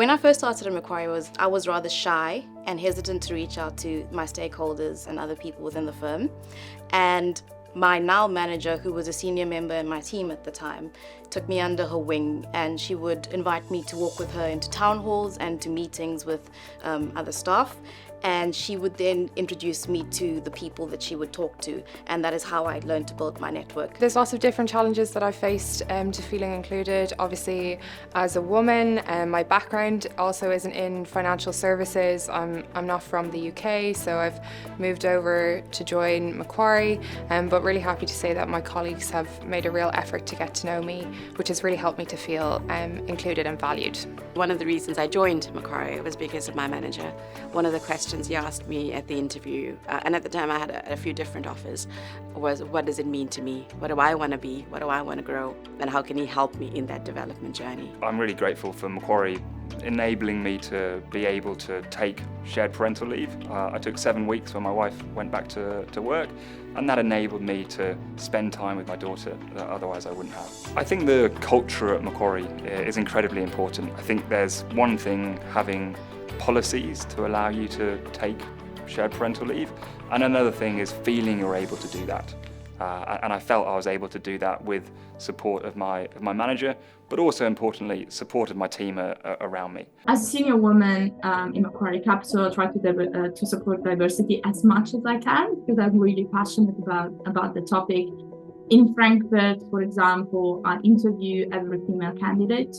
When I first started at Macquarie, I was rather shy and hesitant to reach out to my stakeholders and other people within the firm. And my now manager, who was a senior member in my team at the time, took me under her wing, and she would invite me to walk with her into town halls and to meetings with other staff. And she would then introduce me to the people that she would talk to, and that is how I learned to build my network. There's lots of different challenges that I've faced to feeling included. Obviously, as a woman, my background also isn't in financial services. I'm not from the UK, so I've moved over to join Macquarie, but really happy to say that my colleagues have made a real effort to get to know me, which has really helped me to feel included and valued. One of the reasons I joined Macquarie was because of my manager. One of the questions he asked me at the interview, and at the time I had a few different offers, was what does it mean to me? What do I want to be? What do I want to grow? And how can he help me in that development journey? I'm really grateful for Macquarie enabling me to be able to take shared parental leave. I took 7 weeks when my wife went back to work, and that enabled me to spend time with my daughter that otherwise I wouldn't have. I think the culture at Macquarie is incredibly important. I think there's one thing having policies to allow you to take shared parental leave, and another thing is feeling you're able to do that. And I felt I was able to do that with support of my manager, but also importantly, support of my team around me. As a senior woman in Macquarie Capital, I try to support diversity as much as I can, because I'm really passionate about the topic. In Frankfurt, for example, I interview every female candidate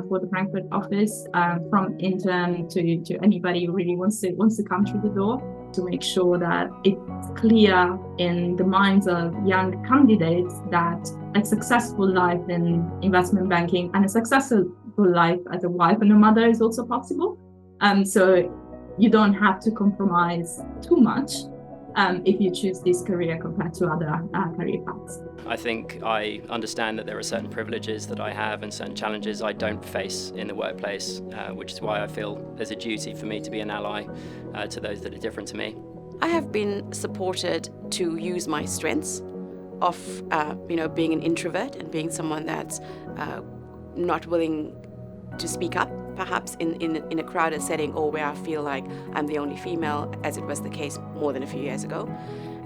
for the Frankfurt office, from intern to anybody who really wants to come through the door, to make sure that it's clear in the minds of young candidates that a successful life in investment banking and a successful life as a wife and a mother is also possible. So you don't have to compromise too much if you choose this career compared to other career paths. I think I understand that there are certain privileges that I have and certain challenges I don't face in the workplace, which is why I feel there's a duty for me to be an ally to those that are different to me. I have been supported to use my strengths of being an introvert and being someone that's not willing to speak up, perhaps in a crowded setting, or where I feel like I'm the only female, as it was the case more than a few years ago.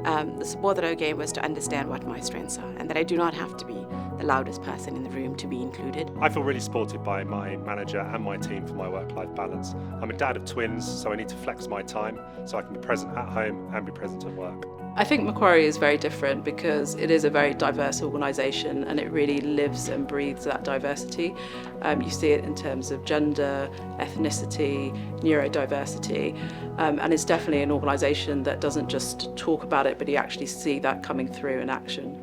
The support that I gave was to understand what my strengths are, and that I do not have to be the loudest person in the room to be included. I feel really supported by my manager and my team for my work-life balance. I'm a dad of twins, so I need to flex my time so I can be present at home and be present at work. I think Macquarie is very different because it is a very diverse organisation, and it really lives and breathes that diversity. You see it in terms of gender, ethnicity, neurodiversity, and it's definitely an organisation that doesn't just talk about it, but you actually see that coming through in action.